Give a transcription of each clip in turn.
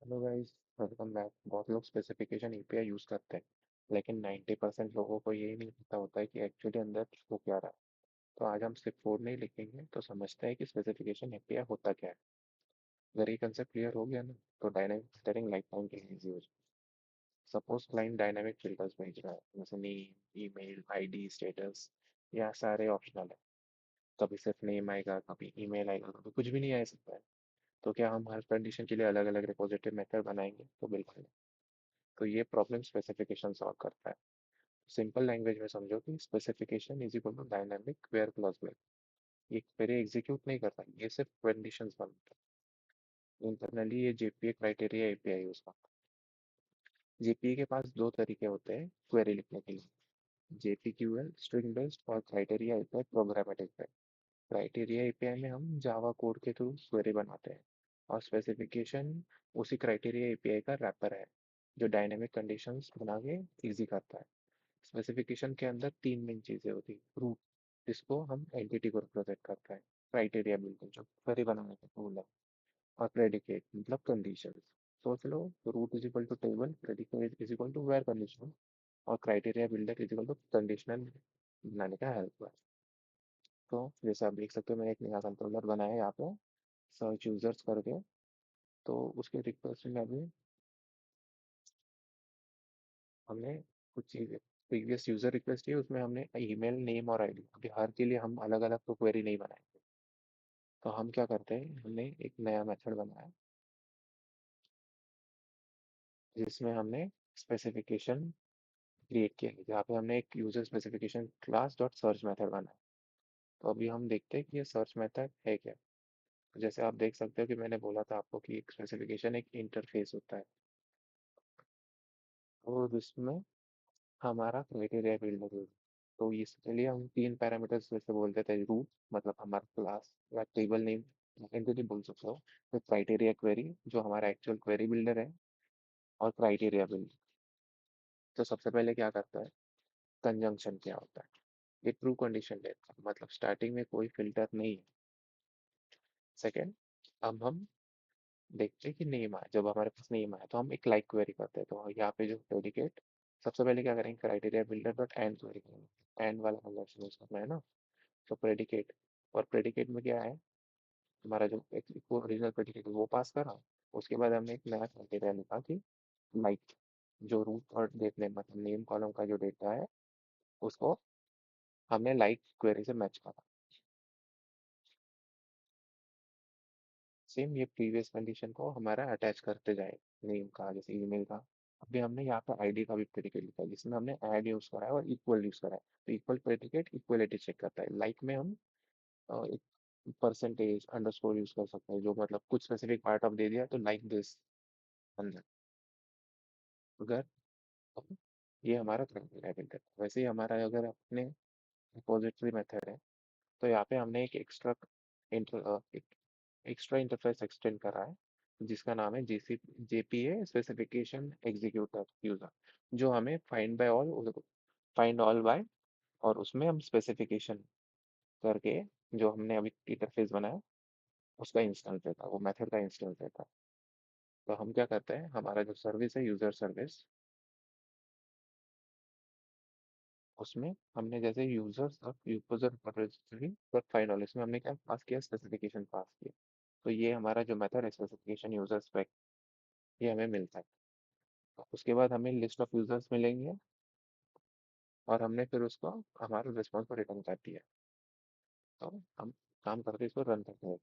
Hello guys, welcome back. बहुत लोग specification API use करते हैं, लेकिन 90% लोगों को यही नहीं पता होता है कि एक्चुअली अंदर हो क्या रहा है। तो आज हम सिर्फ कोड नहीं लिखेंगे, तो समझते हैं कि स्पेसिफिकेशन एपीआई होता क्या है। अगर ये कंसेप्ट क्लियर हो गया ना, तो डायनामिक फिल्टरिंग लाइफ टाइम के लिए ईजी हो जाए। सपोज क्लाइंट डायनामिक फिल्टर्स भेज रहा है, जैसे नेम, ईमेल, आईडी, स्टेटस। या सारे ऑप्शनल है। कभी सिर्फ नेम आएगा, कभी ईमेल आएगा, कभी कुछ भी नहीं आ सकता है। तो क्या हम हर कंडीशन के लिए अलग अलग रिपोजिटरी मेथड बनाएंगे? तो बिल्कुल नहीं। तो ये प्रॉब्लम स्पेसिफिकेशन सॉल्व करता है। सिंपल लैंग्वेज में समझो कि specification is equal to dynamic where clause break. ये क्वेरी एग्जीक्यूट नहीं करता, ये सिर्फ कंडीशंस बनाता है। इंटरनली ये जेपीए क्राइटेरिया एपीआई यूज करता है। जेपीए के पास दो तरीके होते हैं क्वेरी लिखने के लिए: जेपीक्यूएल स्ट्रिंग बेस्ड और criteria API programmatic based. Criteria API में हम जावा कोड के थ्रू क्वेरी बनाते हैं, और स्पेसिफिकेशन उसी क्राइटेरिया एपीआई का रैपर है, जो डायनेमिक कंडीशंस बना के इजी करता है। स्पेसिफिकेशन के अंदर तीन मेन चीज़ें होती हैं: रूट, जिसको हम एंटिटी को रिप्रेजेंट करता है; क्राइटेरिया बिल्कुल जो क्वेरी बनाने का टूल है; और प्रेडिकेट मतलब कंडीशन। सोच लो, root is equal to table, predicate is equal to where condition, और criteria builder is equal to conditional बनाने का हेल्प है। तो जैसे आप देख सकते हो, मैंने एक नया कंट्रोलर बनाया है यहाँ पे, सर्च यूजर्स करके। तो उसके रिक्वेस्ट में अभी हमने कुछ चीज़ें, प्रीवियस यूजर रिक्वेस्ट है, उसमें हमने ईमेल, नेम और आईडी, क्योंकि हर के लिए हम अलग अलग तो क्वेरी नहीं बनाएंगे। तो हम क्या करते हैं, हमने एक नया मेथड बनाया जिसमें हमने स्पेसिफिकेशन क्रिएट किया है, जहाँ पे हमने एक user specification class dot search method बनाया। तो अभी हम देखते हैं कि ये सर्च मेथड है क्या। तो जैसे आप देख सकते हो कि मैंने बोला था आपको कि एक स्पेसिफिकेशन एक इंटरफेस होता है, और इसमें हमारा क्राइटेरिया बिल्डर है। तो इसके लिए हम तीन पैरामीटर्स जैसे बोलते थे: रूट मतलब हमारा क्लास या टेबल नेम, एंटिटी बोल सकते हो; फिर क्राइटेरिया क्वेरी जो हमारा एक्चुअल क्वेरी बिल्डर है; और क्राइटेरिया बिल्डर। तो सबसे पहले क्या करता है, कंजंक्शन क्या होता है, ये ट्रू कंडीशन लेता है, मतलब स्टार्टिंग में कोई फिल्टर नहीं है। सेकेंड, अब हम देखते हैं कि नेम आया, जब हमारे पास नेम आया तो हम एक लाइक क्वेरी करते हैं। तो यहाँ पे जो प्रेडिकेट, सबसे पहले क्या करेंगे, criteria builder dot and query करेंगे, एंड वाला कंजंक्शन यूज करना है ना। तो प्रेडिकेट, और प्रेडिकेट में क्या है, हमारा जो एक ओरिजिनल प्रेडिकेट वो पास करा। उसके बाद हमने एक नया क्राइटेरिया लिखा कि लाइक, जो रूट और डेट नेम मतलब नेम कॉलम का जो डेटा है, उसको हमने लाइक क्वेरी से मैच करा। सेम ये प्रीवियस कंडीशन को हमारा अटैच करते जाए, नेम का जैसे ईमेल का। अभी हमने यहाँ पे आईडी का भी प्रेडिकेट लिखा है, जिसमें हमने ऐड यूज करा है और इक्वल यूज करा है। तो इक्वल प्रेडिकेट इक्वलिटी चेक करता है। लाइक में हम एक परसेंटेज अंडरस्कोर यूज कर सकते हैं, जो मतलब कुछ स्पेसिफिक पार्ट ऑफ दे दिया तो लाइक दिस अंदर। अगर ये हमारा क्राइटेरिया बिल्डर। वैसे ही हमारा अगर अपने रिपोजिटरी मेथड है, तो यहाँ पे हमने एक एक्स्ट्रा इंटरफेस एक्सटेंड करा है, जिसका नाम है जेपीए स्पेसिफिकेशन एग्जीक्यूटर यूजर, जो हमें फाइंड ऑल बाय, और उसमें हम स्पेसिफिकेशन करके, जो हमने अभी इंटरफेस बनाया उसका इंस्टेंस देता है, वो मेथड का इंस्टेंस देता है। तो हम क्या करते हैं, हमारा जो सर्विस है यूजर सर्विस, उसमें हमने जैसे यूजर्स और यूजर रिपोजिटरी पर फाइंड ऑल, इसमें हमने क्या पास किया, स्पेसिफिकेशन पास किया। तो ये हमारा जो मेथड है स्पेसिफिकेशन यूजर स्पेक, ये हमें मिलता है। तो उसके बाद हमें लिस्ट ऑफ यूजर्स मिलेंगे, और हमने फिर उसको हमारे रिस्पॉन्स को रिटर्न कर दिया। तो हम काम करके इसको रन करते हैं।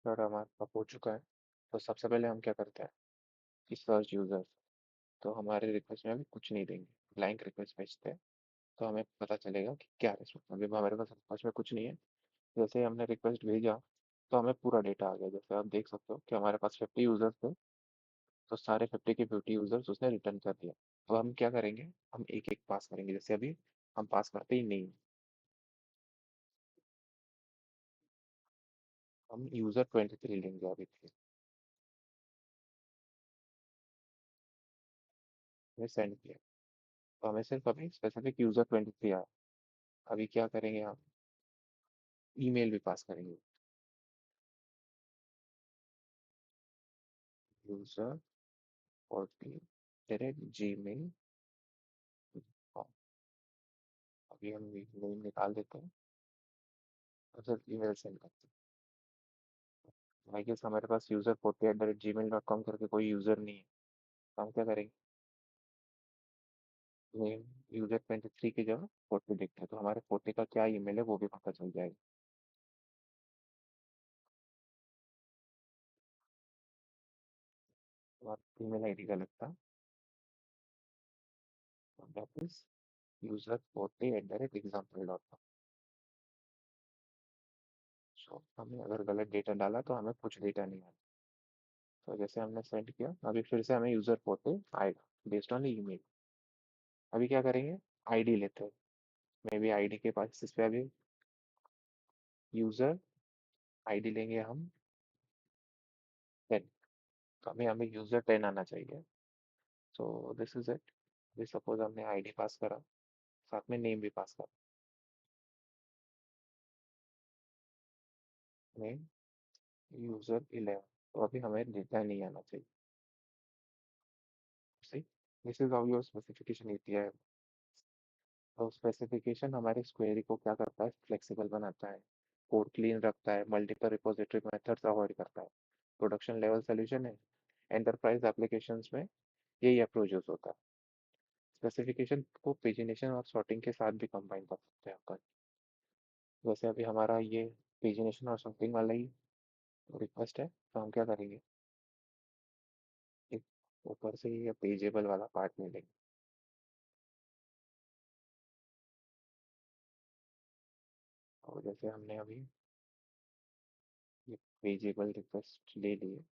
और हमारा पास हो चुका है। तो सबसे पहले हम क्या करते हैं कि सर्च यूजर्स, तो हमारे रिक्वेस्ट में अभी कुछ नहीं देंगे, ब्लैंक रिक्वेस्ट भेजते हैं। तो हमें पता चलेगा कि क्या रिस्पॉन्स, अभी हमारे पास रिक्वेस्ट में कुछ नहीं है। जैसे ही हमने रिक्वेस्ट भेजा, तो हमें पूरा डेटा आ गया। जैसे आप देख सकते हो कि हमारे पास 50 यूजर्स थे, तो सारे 50 के 50 यूजर्स उसने रिटर्न कर दिया। अब हम क्या करेंगे, हम एक एक पास करेंगे। जैसे अभी हम पास करते ही नहीं, हम यूजर 23 लेंगे अभी। हमने सेंड किया, तो हमें सिर्फ अभी स्पेसिफिक यूज़र 23 आया। अभी क्या करेंगे हम, ईमेल भी पास करेंगे, यूज़र 40 @gmail। अभी हम नेम निकाल देते हैं और सिर्फ ईमेल सेंड करते हैं। आई गेस हमारे पास यूज़र 40 @gmail.com करके कोई यूज़र नहीं है, तो हम क्या करेंगे, नेम यूज़र 23 की जगह 40 लिखते हैं, तो हमारे 40 का क्या ईमेल है वो भी पता चल जाएगा। तो ईमेल आईडी का लगता है, दैट इज यूज़र 40 @example.com। सो हमने अगर गलत डेटा डाला तो हमें कुछ डेटा नहीं आया। तो जैसे हमने सेंड किया, अभी फिर से हमें यूज़र 40 आएगा बेस्ड ऑन ईमेल। अभी क्या करेंगे, आईडी लेते हैं, मे बी आईडी के पास इस पे अभी यूज़र आईडी लेंगे हम 10। तो अभी हमें यूज़र 10 आना चाहिए। So this is it. अभी सपोज हमने आईडी पास करा, साथ में नेम भी पास करा, नेम यूज़र 11। तो अभी हमें डेटा नहीं आना चाहिए। See, this is how your specification API. तो स्पेसिफिकेशन हमारे क्वेरी को क्या करता है, फ्लेक्सिबल बनाता है, कोड क्लीन रखता है, मल्टीपल रिपोजिटरी मेथड्स अवॉइड करता है, प्रोडक्शन लेवल सोल्यूशन है। एंटरप्राइज एप्लीकेशंस में यही अप्रोच यूज होता है। स्पेसिफिकेशन को पेजिनेशन और सॉर्टिंग के साथ भी कंबाइन कर सकते हैं अपन। जैसे अभी हमारा ये पेजिनेशन और सॉर्टिंग वाला ही रिक्वेस्ट है, तो हम क्या करेंगे, एक ऊपर से ये पेजेबल वाला पार्ट में लेंगे, और जैसे हमने अभी ये पेजेबल रिक्वेस्ट ले लिए,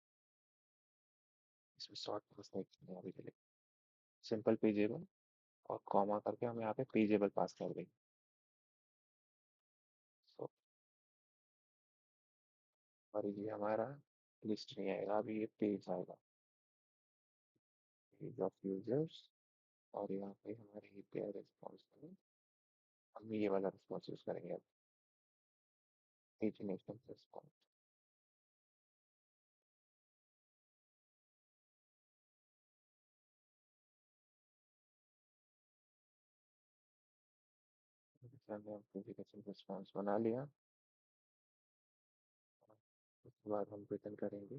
इसमें शॉर्ट पास नहीं करना है अभी के लिए, सिंपल पेजेबल और कॉमा करके हम यहाँ पे पेजेबल पास कर देंगे। सो और ये हमारा लिस्ट नहीं आएगा, अभी ये पेज आएगा, पेज ऑफ यूजर्स। और यहाँ पे हमारे एपीआई रिस्पॉन्स में हम ये वाला रिस्पॉन्स यूज करेंगे अब, पेजिनेशन रिस्पॉन्स। जैसे हमने पेजिनेशन रिस्पॉन्स बना लिया, उसके बाद हम रिटर्न करेंगे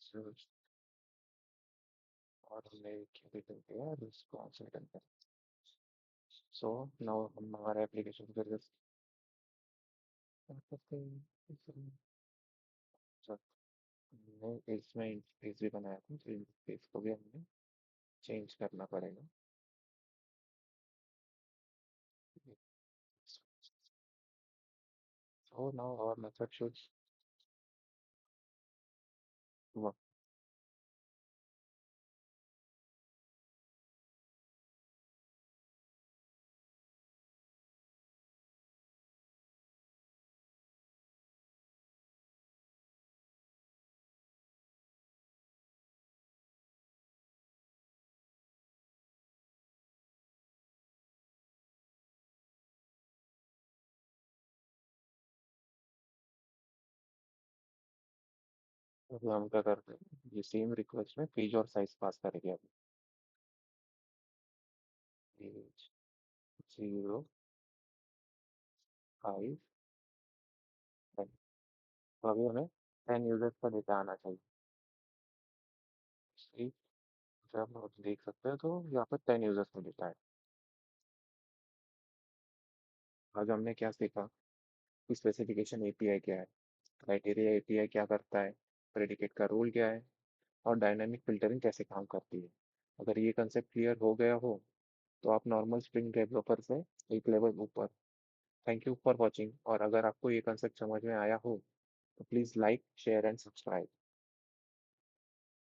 सर्च, और हमने क्या रिटर्न किया, रिस्पॉन्स रिटर्न कर। सो नाउ हम हमारे एप्लीकेशन फिर से start करते हैं। अच्छा, हमने इसमें इंटरफेस भी बनाया था, तो इंटरफेस को भी हमें चेंज करना पड़ेगा। So now our method should work. तो हम क्या करते हैं, ये सेम रिक्वेस्ट में पेज और साइज पास करेंगे अब, पेज 0 5 10। तो अभी हमें 10 यूजर्स का डेटा आना चाहिए। सही, जब आप देख सकते हैं तो यहाँ पर 10 यूजर्स का डेटा है। आज हमने क्या सीखा कि स्पेसिफिकेशन एपीआई क्या है, क्राइटेरिया एपीआई क्या करता है, प्रेडिकेट का रोल क्या है, और डायनामिक फिल्टरिंग कैसे काम करती है। अगर ये कंसेप्ट क्लियर हो गया हो तो आप नॉर्मल स्प्रिंग डेवलपर से एक लेवल ऊपर। थैंक यू फॉर वॉचिंग, और अगर आपको ये कंसेप्ट समझ में आया हो तो please like share and subscribe.